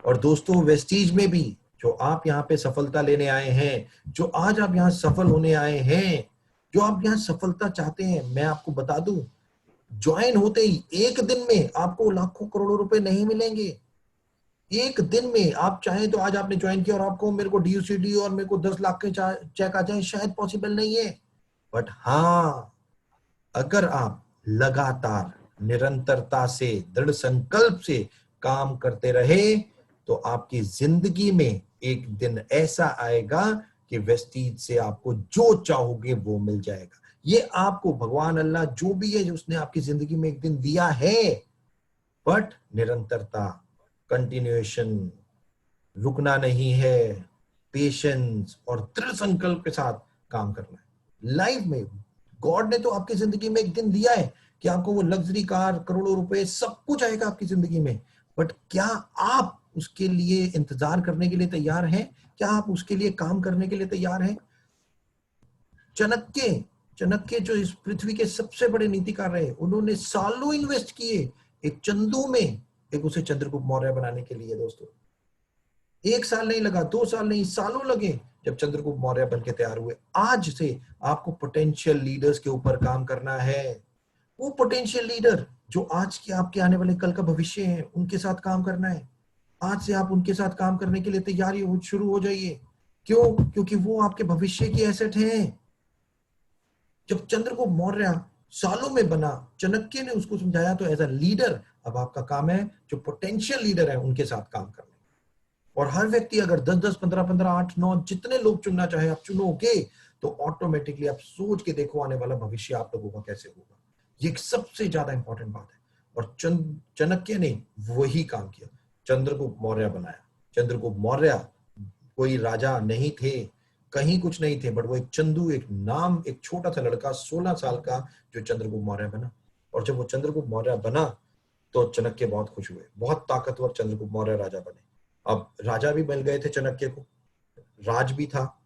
और दोस्तों, वेस्टीज में भी जो आप यहाँ पे सफलता लेने आए हैं, जो आज आप यहाँ सफल होने आए हैं, जो आप यहाँ सफलता चाहते हैं, मैं आपको बता दूं, ज्वाइन होते ही एक दिन में आपको लाखों करोड़ों रुपए नहीं मिलेंगे। एक दिन में आप चाहें तो आज आपने ज्वाइन किया और आपको मेरे को डीयूसीडी और मेरे को 10 लाख के चेक आ जाए, शायद पॉसिबल नहीं है। बट हाँ, अगर आप लगातार निरंतरता से दृढ़ संकल्प से काम करते रहे तो आपकी जिंदगी में एक दिन ऐसा आएगा कि वेस्टीज से आपको जो चाहोगे वो मिल जाएगा। ये आपको भगवान अल्लाह जो भी है, जो उसने आपकी जिंदगी में एक दिन दिया है। बट निरंतरता, कंटिन्यूएशन, रुकना नहीं है, पेशेंस और दृढ़ संकल्प के साथ काम करना है लाइफ में। गॉड ने तो आपकी जिंदगी में एक दिन दिया है कि आपको वो लग्जरी कार, करोड़ों रुपए, सब कुछ आएगा आपकी जिंदगी में। बट क्या आप उसके लिए इंतजार करने के लिए तैयार हैं? क्या आप उसके लिए काम करने के लिए तैयार हैं? चाणक्य जो इस पृथ्वी के सबसे बड़े नीतिकार रहे, उन्होंने सालों इन्वेस्ट किए एक चंदू में, एक उसे चंद्रगुप्त मौर्य बनाने के लिए। दोस्तों, 1 साल नहीं लगा, 2 साल नहीं, सालों लगे जब चंद्रगुप्त मौर्य बन के तैयार हुए। आज से आपको पोटेंशियल लीडर्स के ऊपर काम करना है। वो पोटेंशियल लीडर जो आज के आपके आने वाले कल का भविष्य है, उनके साथ काम करना है। आज से आप उनके साथ काम करने के लिए तैयारी शुरू हो जाइए। क्यों? क्योंकि वो आपके भविष्य की एसेट हैं। जब चंद्रगुप्त मौर्य सालों में बना, चाणक्य ने उसको समझाया, तो एज अ लीडर अब आपका काम है जो पोटेंशियल लीडर है उनके साथ काम करना। और हर व्यक्ति अगर 10-10, 15-15, 8-9 जितने लोग चुनना चाहे आप चुनोगे, तो ऑटोमेटिकली आप सोच के देखो आने वाला भविष्य आप लोगों का कैसे होगा। ये सबसे ज्यादा इंपॉर्टेंट बात है। और चाणक्य ने वही काम किया, चंद्रगुप्त मौर्य बनाया। चंद्रगुप्त मौर्य कोई राजा नहीं थे, कहीं कुछ नहीं थे, बट वो एक चंदू, एक नाम, एक छोटा सा लड़का 16 साल का जो चंद्रगुप्त मौर्य बना। और जब वो चंद्रगुप्त मौर्य बना तो चाणक्य बहुत खुश हुए, बहुत ताकतवर चंद्रगुप्त मौर्य राजा बने। अब राजा भी मिल गए थे चाणक्य को, राज भी था।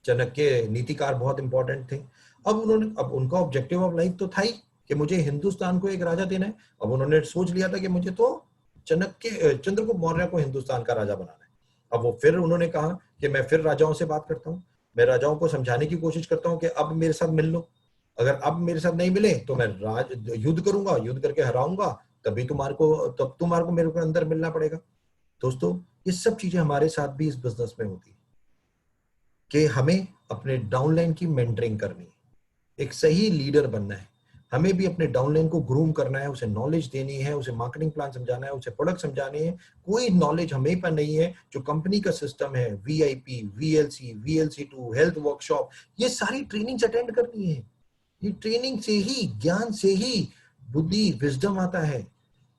चाणक्य नीतिकार बहुत इंपॉर्टेंट थे। अब उनका ऑब्जेक्टिव ऑफ लाइफ तो था ही कि मुझे हिंदुस्तान को एक राजा देना है। अब उन्होंने सोच लिया था कि मुझे तो चंद्रगुप्त मौर्य को हिंदुस्तान का राजा बनाना है। अब वो फिर उन्होंने कहा कि मैं फिर राजाओं से बात करता हूँ, मैं राजाओं को समझाने की कोशिश करता हूँ कि अब मेरे साथ मिल लो। अगर अब मेरे साथ नहीं मिले तो मैं युद्ध करूंगा, युद्ध करके हराऊंगा, तब तुम्हारे को मेरे को अंदर मिलना पड़ेगा। दोस्तों, ये सब चीजें हमारे साथ भी इस बिजनेस में होती है कि हमें अपने डाउनलाइन की मेंटरिंग करनी है, एक सही लीडर बनना है। हमें भी अपने डाउनलाइन को ग्रूम करना है, उसे नॉलेज देनी है, उसे मार्केटिंग प्लान समझाना है, उसे प्रोडक्ट समझाने हैं। कोई नॉलेज हमें पर नहीं है। जो कंपनी का सिस्टम है, VIP, VLC, VLC2, health workshop, ये सारी ट्रेनिंग्स अटेंड करनी है। ये ट्रेनिंग से ही, ज्ञान से ही बुद्धि, विजडम आता है।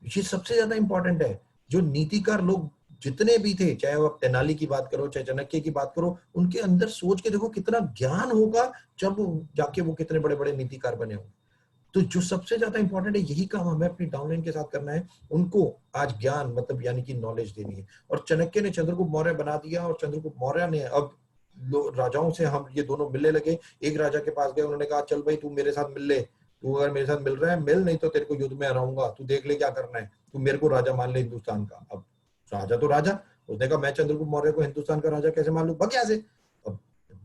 ये सबसे ज्यादा इंपॉर्टेंट है। जो नीतिकार लोग जितने भी थे, चाहे वो तेनाली की बात करो, चाहे चाणक्य की बात करो, उनके अंदर सोच के देखो कितना ज्ञान होगा, जब जाके वो कितने बड़े बड़े नीतिकार बने होंगे। तो जो सबसे ज्यादा इंपॉर्टेंट है, यही काम हमें अपनी डाउनलाइन के साथ करना है। उनको आज ज्ञान मतलब यानी कि नॉलेज देनी है। और चाणक्य ने चंद्रगुप्त मौर्य बना दिया, और चंद्रगुप्त मौर्य ने अब राजाओं से हम ये दोनों मिलने लगे। एक राजा के पास गए, उन्होंने कहा चल भाई तू मेरे साथ मिल ले, तू अगर मेरे साथ मिल रहा है मिल, नहीं तो तेरे को युद्ध में हराऊंगा, तू देख ले क्या करना है, तू मेरे को राजा मान ले हिंदुस्तान का। अब राजा तो राजा, उसने कहा मैं चंद्रगुप्त मौर्य को हिंदुस्तान का राजा कैसे मान लूं, बगैर से। अब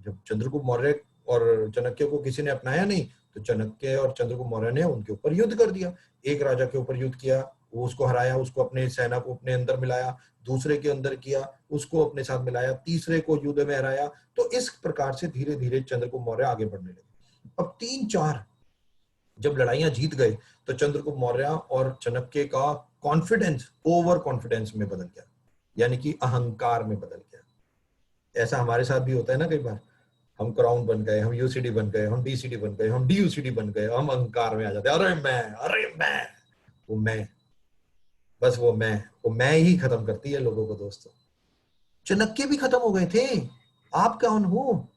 जब चंद्रगुप्त मौर्य और चाणक्य को किसी ने अपनाया नहीं, तो चाणक्य और चंद्रगुप्त मौर्य ने उनके ऊपर युद्ध कर दिया। एक राजा के ऊपर युद्ध किया, वो उसको हराया, उसको अपने सेना को अपने अंदर मिलाया, दूसरे के अंदर किया, उसको अपने साथ मिलाया, तीसरे को युद्ध में हराया। तो इस प्रकार से धीरे धीरे चंद्रगुप्त मौर्य आगे बढ़ने लगे। अब 3-4 जब लड़ाइयां जीत गए, तो चंद्रगुप्त मौर्य और चाणक्य का कॉन्फिडेंस ओवर कॉन्फिडेंस में बदल गया, यानी कि अहंकार में बदल गया। ऐसा हमारे साथ भी होता है ना, कई बार हम क्राउन बन गए, हम UCD बन गए, हम DCD बन गए, हम DUCD बन गए, हम अहंकार में आ जाते हैं। अरे मैं वो मैं ही खत्म करती है लोगों को। दोस्तों, चाणक्य भी खत्म हो गए थे, आप कौन हो?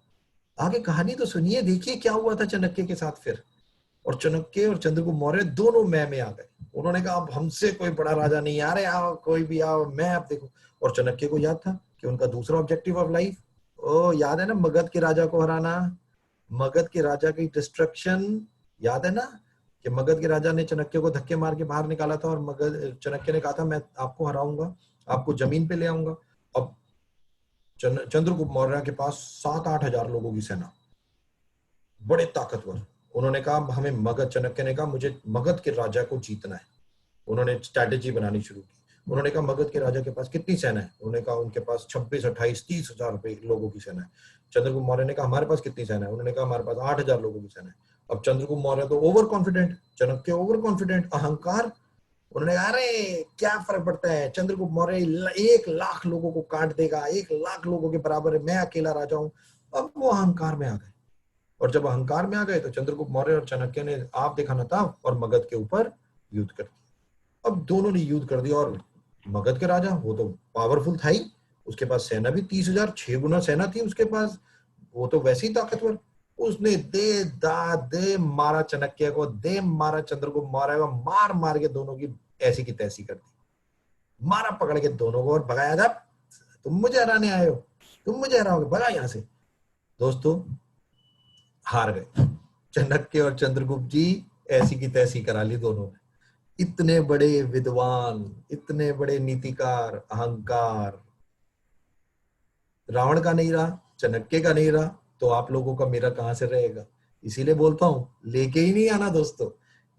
आगे कहानी तो सुनिए, देखिए क्या हुआ था चाणक्य के साथ फिर। और चाणक्य और चंद्रगुप्त मौर्य दोनों मैं में आ गए। उन्होंने कहा अब हमसे कोई बड़ा राजा नहीं, आ रहे आओ, कोई भी आओ, मैं अब देखो। और चाणक्य को याद था कि उनका दूसरा ऑब्जेक्टिव ऑफ लाइफ, ओ याद है ना, मगध के राजा को हराना, मगध के राजा की डिस्ट्रक्शन, याद है ना कि मगध के राजा ने चाणक्य को धक्के मार के बाहर निकाला था और मगध चाणक्य ने कहा था मैं आपको हराऊंगा, आपको जमीन पे ले आऊंगा। अब चंद्रगुप्त मौर्य के पास 7-8 हजार लोगों की सेना, बड़े ताकतवर। उन्होंने कहा हमें मगध, चाणक्य ने कहा मुझे मगध के राजा को जीतना है। उन्होंने स्ट्रैटेजी बनानी शुरू की। उन्होंने कहा मगध के राजा के पास कितनी सेना है? उन्होंने कहा उनके पास 26, 28, 30 हजार लोगों की सेना है। चंद्रगुप्त मौर्य ने कहा हमारे पास कितनी सेना है? उन्होंने कहा हमारे पास 8,000 लोगों की सेना है। अब चंद्रगुप्त मौर्य तो over confident, Chanakya over confident, अहंकार। उन्होंने कहा अरे क्या फर्क पड़ता है, चंद्रगुप्त मौर्य 1 लाख लोगों को काट देगा, 1 लाख लोगों के बराबर है, मैं अकेला राजा हूं। अब वो अहंकार में आ गए, और जब अहंकार में आ गए तो चंद्रगुप्त मौर्य और चाणक्य ने आप दिखाना था और मगध के ऊपर युद्ध कर दिया। अब दोनों ने युद्ध कर दिया, और मगध के राजा वो तो पावरफुल था ही, उसके पास सेना भी 30,000, 6 गुना सेना थी उसके पास, वो तो वैसे ही ताकतवर। उसने दे मारा चाणक्य को, दे मारा चंद्रगुप्त मौर्य को, मार मार के दोनों की ऐसी की तैसी कर दी, मारा पकड़ के दोनों को और भगाया था। तुम मुझे हराने आए हो, तुम मुझे हराओगे, भगा यहां से। दोस्तों हार गए, चाणक्य और चंद्रगुप्त जी ऐसी की तैसी करा ली दोनों ने। इतने बड़े विद्वान, इतने बड़े नीतिकार, अहंकार रावण का नहीं रहा, चाणक्य का नहीं रहा, तो आप लोगों का मेरा कहां से रहेगा? इसीलिए बोलता हूं लेके ही नहीं आना दोस्तों।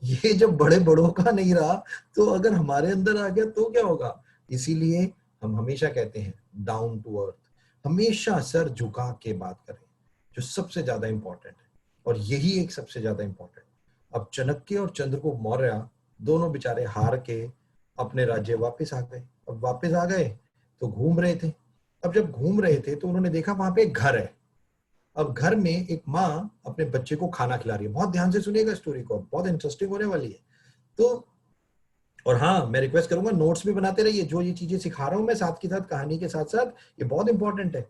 ये जब बड़े बड़ों का नहीं रहा तो अगर हमारे अंदर आ गया तो क्या होगा? इसीलिए हम हमेशा कहते हैं डाउन टू अर्थ, हमेशा सर झुका के बात करें, जो सबसे ज्यादा इंपॉर्टेंट है, और यही एक सबसे ज्यादा इंपॉर्टेंट। अब चाणक्य और चंद्रगुप्त मौर्य दोनों बेचारे हार के अपने राज्य वापस आ गए। अब वापस आ गए तो घूम रहे थे। अब जब घूम रहे थे तो उन्होंने देखा वहां पे एक घर है। अब घर में एक माँ अपने बच्चे को खाना खिला रही है। बहुत ध्यान से सुनिएगा स्टोरी को, बहुत इंटरेस्टिंग होने वाली है। तो और हाँ, मैं रिक्वेस्ट करूंगा नोट्स भी बनाते रहिए, जो ये चीजें सिखा रहा हूं मैं साथ के साथ, कहानी के साथ साथ, ये बहुत इंपॉर्टेंट है।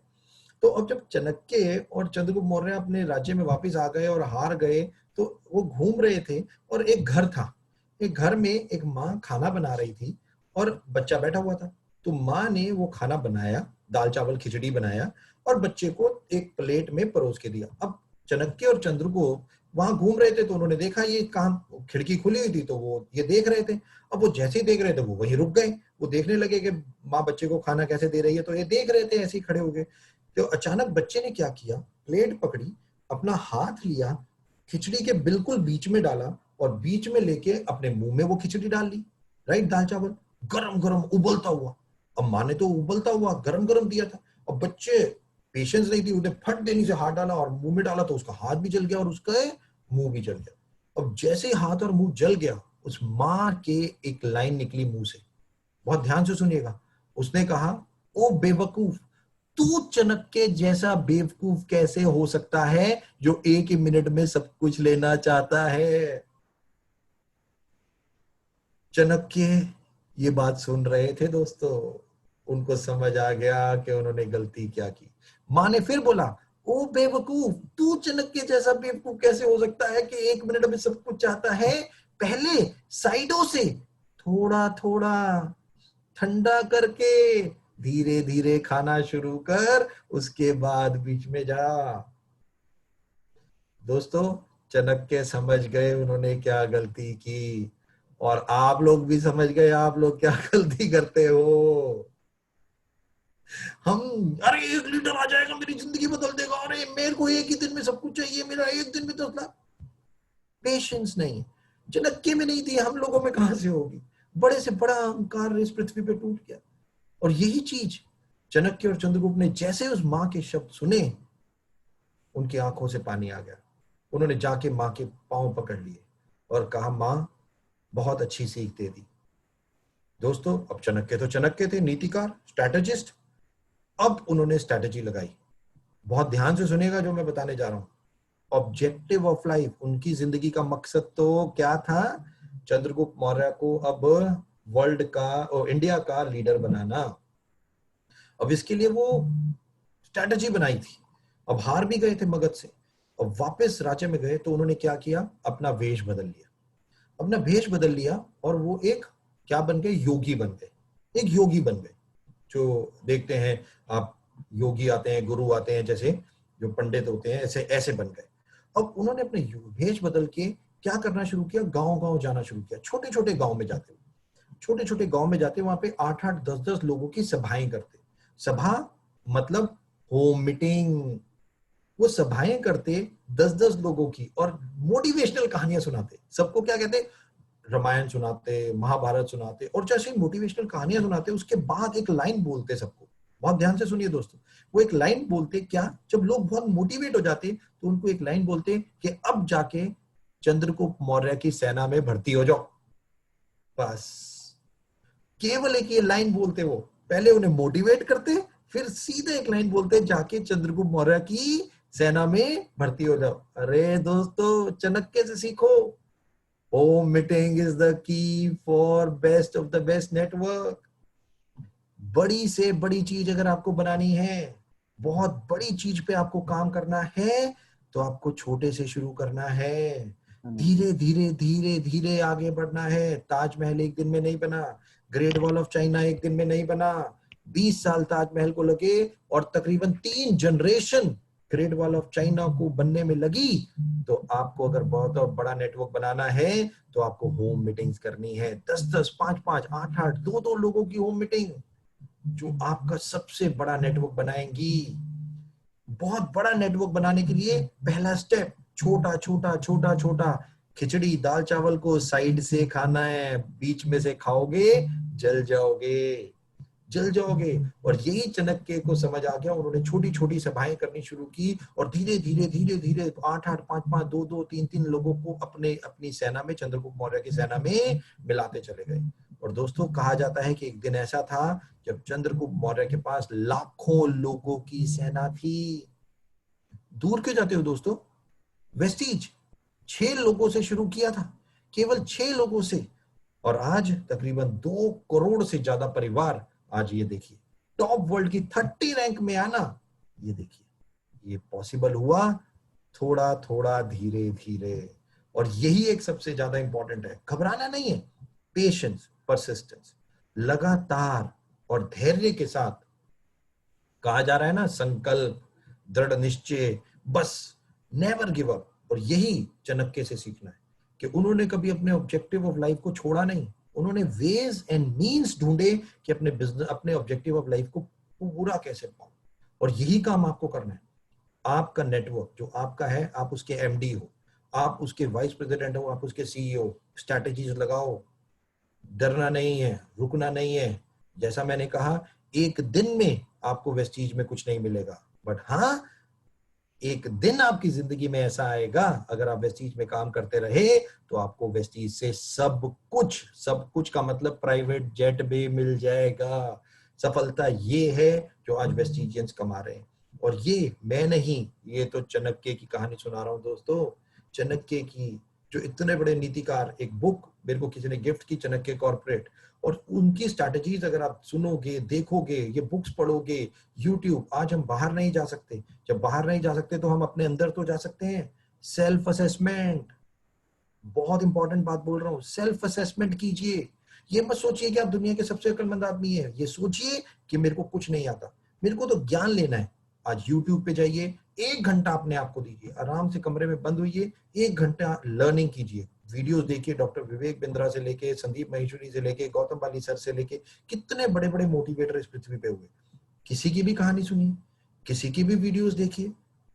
तो अब जब चाणक्य और चंद्रगुप्त मौर्य अपने राज्य में वापस आ गए और हार गए, तो वो घूम रहे थे और एक घर था। एक घर में एक माँ खाना बना रही थी और बच्चा बैठा हुआ था। तो माँ ने वो खाना बनाया, दाल चावल खिचड़ी बनाया और बच्चे को एक प्लेट में परोस के दिया। अब चाणक्य और चंद्रगुप्त वहां घूम रहे थे तो उन्होंने देखा ये काम, खिड़की खुली हुई थी तो वो ये देख रहे थे। अब वो जैसे ही देख रहे थे वो वहीं रुक गए, वो देखने लगे कि माँ बच्चे को खाना कैसे दे रही है, तो ये देख रहे थे ऐसे ही खड़े हो गए। तो अचानक बच्चे ने क्या किया, प्लेट पकड़ी, अपना हाथ लिया, खिचड़ी के बिल्कुल बीच में डाला और बीच में लेके अपने मुंह में वो खिचड़ी डाल ली। राइट, दाल चावल गरम गरम उबलता हुआ। अब माँ ने तो उबलता हुआ गरम गरम दिया था, अब बच्चे पेशेंस नहीं थी, उसने फट देनी से हाथ डाला और मुंह में डाला तो उसका हाथ भी जल गया और उसका मुंह भी जल गया। अब जैसे ही हाथ और मुंह जल गया, उस माँ के एक लाइन निकली मुंह से, बहुत ध्यान से सुनिएगा। उसने कहा, ओ बेवकूफ, तू चाणक्य जैसा बेवकूफ कैसे हो सकता है जो एक ही मिनट में सब कुछ लेना चाहता है? चाणक्य ये बात सुन रहे थे दोस्तों, उनको समझ आ गया कि उन्होंने गलती क्या की। माँ ने फिर बोला, ओ बेवकूफ, तू चाणक्य जैसा बेवकूफ कैसे हो सकता है कि एक मिनट में सब कुछ चाहता है? पहले साइडों से थोड़ा थोड़ा ठंडा करके धीरे धीरे खाना शुरू कर, उसके बाद बीच में जा। दोस्तों चाणक्य समझ गए उन्होंने क्या गलती की, और आप लोग भी समझ गए आप लोग क्या गलती करते हो। हम अरे एक लीडर आ जाएगा मेरी जिंदगी बदल देगा, अरे मेरे को एक ही दिन में सब कुछ चाहिए, मेरा एक दिन में 10 लाख। पेशेंस नहीं, चाणक्य में नहीं थी, हम लोगों में कहां से होगी? बड़े से बड़ा अहंकार इस पृथ्वी पे टूट गया। और यही चीज चाणक्य और चंद्रगुप्त ने जैसे उस माँ के शब्द सुने, उनकी आंखों से पानी आ गया। उन्होंने जाके माँ के पांव पकड़ लिए और कहा, माँ बहुत अच्छी सीख दे दी। दोस्तों अब चाणक्य तो चाणक्य थे, नीतिकार, स्ट्रैटेजिस्ट। अब उन्होंने स्ट्रैटेजी लगाई। बहुत ध्यान से सुनेगा जो मैं बताने जा रहा हूं। ऑब्जेक्टिव ऑफ लाइफ, उनकी जिंदगी का मकसद तो क्या था? चंद्रगुप्त मौर्य को अब वर्ल्ड का और इंडिया का लीडर बनाना। अब इसके लिए वो स्ट्रैटेजी बनाई थी। अब हार भी गए थे मगध से, अब वापस राज्य में गए तो उन्होंने क्या किया, अपना वेश बदल लिया। अपना वेश बदल लिया और वो एक क्या बन गए, योगी बन गए, एक योगी बन गए। जो देखते हैं आप, योगी आते हैं, गुरु आते हैं, जैसे जो पंडित होते हैं, ऐसे ऐसे बन गए। अब उन्होंने अपने भेष बदल के क्या करना शुरू किया, गांव गांव जाना शुरू किया, छोटे छोटे गांव में जाते, छोटे छोटे गांव में जाते, वहां पे 8-8 10-10 लोगों की सभाएं करते। सभा मतलब होम मीटिंग। वो सभाएं करते 10-10 लोगों की और मोटिवेशनल कहानियां सुनाते। सबको क्या कहते, रामायण सुनाते, महाभारत सुनाते, और जैसे मोटिवेशनल कहानियां सुनाते उसके बाद एक लाइन बोलते सबको। बहुत ध्यान से सुनिए दोस्तों, वो एक लाइन बोलते, क्या, जब लोग बहुत मोटिवेट हो जाते तो उनको एक लाइन बोलते कि अब जाके चंद्रगुप्त मौर्य की सेना में भर्ती हो जाओ। बस केवल एक ये लाइन बोलते, वो पहले उन्हें मोटिवेट करते, फिर सीधे एक लाइन बोलते, जाके चंद्रगुप्त मौर्य की सेना में भर्ती हो जाओ। अरे दोस्तों, चाणक्य से सीखो। Home meeting is the key for best of the best network. बड़ी से बड़ी चीज अगर आपको बनानी है, बहुत बड़ी चीज पे आपको काम करना है, तो आपको छोटे से शुरू करना है। धीरे धीरे धीरे धीरे आगे बढ़ना है। ताजमहल एक दिन में नहीं बना, ग्रेट वॉल ऑफ चाइना एक दिन में नहीं बना, 20 साल ताजमहल को लगे और तकरीबन 3 generation great wall of China को बनने में लगी। तो आपको अगर बहुत और बड़ा नेटवर्क बनाना है तो आपको होम मीटिंग्स करनी है, 10-10, 5-5, 8-8, 2-2 लोगों की होम मीटिंग, जो आपका सबसे बड़ा नेटवर्क बनाएंगी। बहुत बड़ा नेटवर्क बनाने के लिए पहला स्टेप, छोटा छोटा छोटा छोटा। खिचड़ी दाल चावल को साइड से खाना है, बीच में से खाओगे जल जाओगे, जल जाओगे। और यही चाणक्य को समझ आ गया, उन्होंने छोटी छोटी सभाएं करनी शुरू की और धीरे धीरे धीरे धीरे 8-8, 5-5, 2-2, 3-3 लोगों को अपने अपनी सेना में, चंद्रगुप्त मौर्य की सेना में मिलाते चले गए। और दोस्तों, कहा जाता है कि एक दिन ऐसा था जब चंद्रगुप्त मौर्य के पास लाखों लोगों की सेना थी। दूर क्यों जाते हो दोस्तों? वेस्टीज 6 लोगों से शुरू किया था, केवल 6 लोगों से, और आज तकरीबन 2 करोड़ से ज्यादा परिवार। आज ये देखिए, टॉप वर्ल्ड की 30 रैंक में आना, ये देखिए, ये पॉसिबल हुआ थोड़ा थोड़ा धीरे धीरे। और यही एक सबसे ज्यादा इंपॉर्टेंट है, घबराना नहीं है, पेशेंस, परसिस्टेंस, लगातार और धैर्य के साथ। कहा जा रहा है ना, संकल्प, दृढ़ निश्चय, बस नेवर गिव अप। और यही चाणक्य से सीखना है कि उन्होंने कभी अपने ऑब्जेक्टिव ऑफ लाइफ को छोड़ा नहीं। उन्होंने वेज एंड मीन्स ढूंढे कि अपने बिजनेस, अपने ऑब्जेक्टिव ऑफ लाइफ को पूरा कैसे पाऊं। और यही काम आपको करना है। आपका नेटवर्क जो आपका है, आप उसके एमडी हो, आप उसके वाइस प्रेसिडेंट हो, आप उसके सीईओ। स्ट्रैटेजीज लगाओ, डरना नहीं है, रुकना नहीं है। जैसा मैंने कहा, एक दिन में आपको वेस्टीज में कुछ नहीं मिलेगा, बट हाँ, एक दिन आपकी जिंदगी में ऐसा आएगा, अगर आप वेस्टीज में काम करते रहे तो आपको वेस्टीज से सब कुछ का मतलब प्राइवेट जेट भी मिल जाएगा। सफलता ये है जो आज वेस्टीजियंस कमा रहे हैं। और ये मैं नहीं, ये तो चाणक्य की कहानी सुना रहा हूं दोस्तों। चाणक्य की, जो इतने बड़े नीतिकार, एक बुक मेरे को किसी ने गिफ्ट की, चाणक्य कॉर्पोरेट, और उनकी स्ट्रैटेजीज अगर आप सुनोगे, देखोगे, ये बुक्स पढ़ोगे, यूट्यूब। आज हम बाहर नहीं जा सकते, जब बाहर नहीं जा सकते तो हम अपने अंदर तो जा सकते हैं। सेल्फ असेसमेंट, बहुत इंपॉर्टेंट बात बोल रहा हूं, सेल्फ असेसमेंट कीजिए। ये मत सोचिए कि आप दुनिया के सबसे अक्लमंद आदमी है, ये सोचिए कि मेरे को कुछ नहीं आता, मेरे को तो ज्ञान लेना है। आज यूट्यूब पे जाइए, 1 घंटा अपने आप को दीजिए, आराम से कमरे में बंद होइए, 1 घंटा लर्निंग कीजिए। वीडियोस देखिए, डॉक्टर विवेक बिंद्रा से लेके, संदीप महेश्वरी से लेके, गौतम बाली सर से लेके, कितने बड़े बड़े मोटिवेटर इस पृथ्वी पे हुए। किसी की भी कहानी सुनिए, किसी की भी वीडियोस देखिए,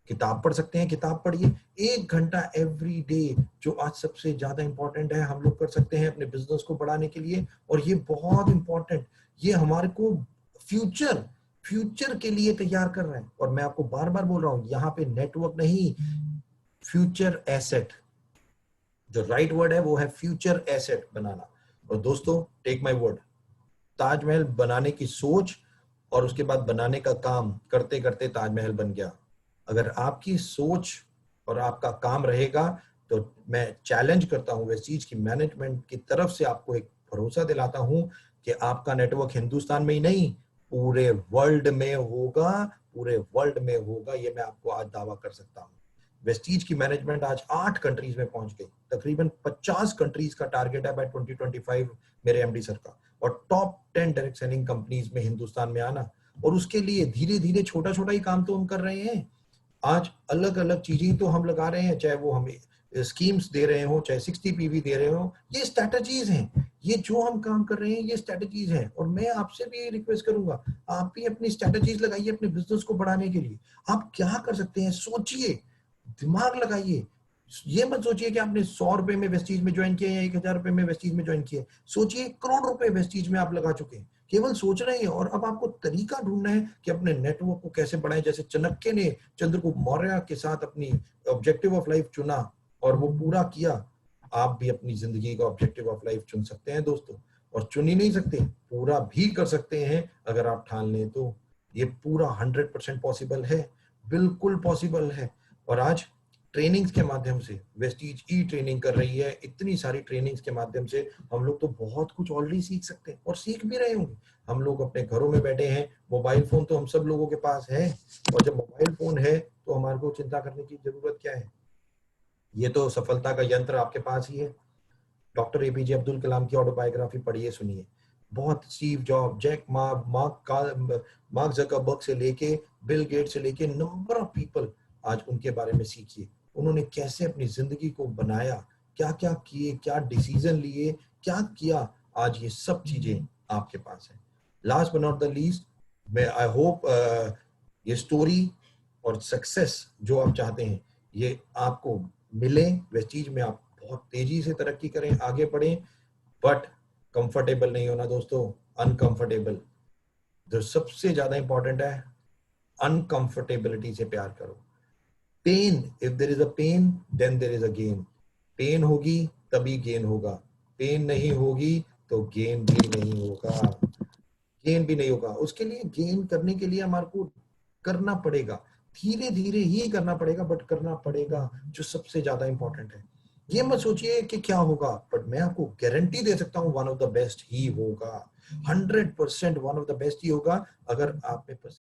किताब पढ़ सकते हैं, किताब पढ़िए। 1 घंटा एवरी डे, जो आज सबसे ज्यादा इंपॉर्टेंट है, हम लोग कर सकते हैं अपने बिजनेस को बढ़ाने के लिए। और ये बहुत इंपॉर्टेंट, ये हमारे को फ्यूचर के लिए तैयार कर रहे हैं। और मैं आपको बार बार बोल रहा हूं, यहाँ पे नेटवर्क नहीं, फ्यूचर एसेट, जो राइट वर्ड है वो है फ्यूचर एसेट बनाना। और दोस्तों, टेक माय वर्ड, ताजमहल बनाने की सोच और उसके बाद बनाने का काम करते करते ताजमहल बन गया। अगर आपकी सोच और आपका काम रहेगा तो मैं चैलेंज करता हूं वेस्टीज की मैनेजमेंट की तरफ से, आपको एक भरोसा दिलाता हूं कि आपका नेटवर्क हिंदुस्तान में ही नहीं, पूरे वर्ल्ड में होगा, पूरे वर्ल्ड में होगा। ये मैं आपको आज दावा कर सकता हूं। वेस्टीज की मैनेजमेंट आज 8 कंट्रीज में पहुंच गई, तकरीबन 50 कंट्रीज का टारगेट है बाय 2025 मेरे एमडी सर का, और टॉप 10 डायरेक्ट सेलिंग कंपनीज में हिंदुस्तान में आना। और उसके लिए धीरे धीरे छोटा छोटा ही काम तो हम कर रहे हैं। आज अलग अलग चीजें तो हम लगा रहे हैं, चाहे वो हमें स्कीम्स दे रहे हो, चाहे 60 पीवी दे रहे हो, ये स्ट्रेटजीज हैं। ये जो हम काम कर रहे हैं ये स्ट्रेटजीज हैं। और मैं आपसे भी रिक्वेस्ट करूंगा, आप भी अपनी स्ट्रेटजीज लगाइए अपने बिजनेस को बढ़ाने के लिए। आप क्या कर सकते हैं सोचिए, दिमाग लगाइए। ये मत सोचिए कि आपने 100 रुपए में वेस्टीज में ज्वाइन किया या 1000 रुपए में वेस्टीज में ज्वाइन किया। सोचिए करोड़ रुपए वेस्टीज में आप लगा चुके हैं, केवल सोच रहे हैं। और अब आपको तरीका ढूंढना है कि अपने नेटवर्क को कैसे बढ़ाएं। जैसे चाणक्य ने चंद्रगुप्त मौर्य के साथ अपनी ऑब्जेक्टिव ऑफ लाइफ चुना और वो पूरा किया, आप भी अपनी जिंदगी का ऑब्जेक्टिव ऑफ लाइफ चुन सकते हैं दोस्तों। और चुन ही नहीं सकते, पूरा भी कर सकते हैं अगर आप ठान लें तो। ये पूरा 100% पॉसिबल है, बिल्कुल पॉसिबल है। और आज ट्रेनिंग्स के माध्यम से वेस्टीज ई ट्रेनिंग कर रही है, इतनी सारी ट्रेनिंग्स के माध्यम से हम लोग तो बहुत कुछ ऑलरेडी सीख सकते हैं और सीख भी रहे होंगे। हम लोग अपने घरों में बैठे हैं, मोबाइल फोन तो हम सब लोगों के पास है, और जब मोबाइल फोन है तो हमारे को चिंता करने की जरूरत क्या है। ये तो सफलता का यंत्र आपके पास ही है। डॉक्टर एपीजे अब्दुल कलाम की ऑटोबायोग्राफी पढ़िए, सुनिए। बहुत Steve Job, Jack Ma, Mark Zuckerberg से लेके बिल गेट से लेके नंबर ऑफ पीपल, आज उनके बारे में सीखिए। उन्होंने कैसे अपनी जिंदगी को बनाया, क्या क्या किए, क्या डिसीजन लिए, क्या किया, आज ये सब चीजें आपके पास है। Last but not the least, मैं आई होप ये स्टोरी और सक्सेस जो आप चाहते हैं ये आपको मिले। वेस्टीज में आप बहुत तेजी से तरक्की करें, आगे बढ़ें, बट कंफर्टेबल नहीं होना दोस्तों, अनकंफर्टेबल। जो सबसे ज्यादा इंपॉर्टेंट है, अनकंफर्टेबिलिटी से प्यार करो। Pain, if there is a pain then there is a gain. Pain होगी तभी गेन होगा, पेन नहीं होगी तो गेन भी नहीं होगा, गेन भी नहीं होगा। उसके लिए गेन करने के लिए हमारे को करना पड़ेगा, धीरे धीरे ही करना पड़ेगा, बट करना पड़ेगा, जो सबसे ज्यादा इंपॉर्टेंट है। ये मत सोचिए कि क्या होगा, बट मैं आपको गारंटी दे सकता हूँ वन ऑफ द बेस्ट ही होगा, 100% वन ऑफ द बेस्ट ही होगा, अगर आप में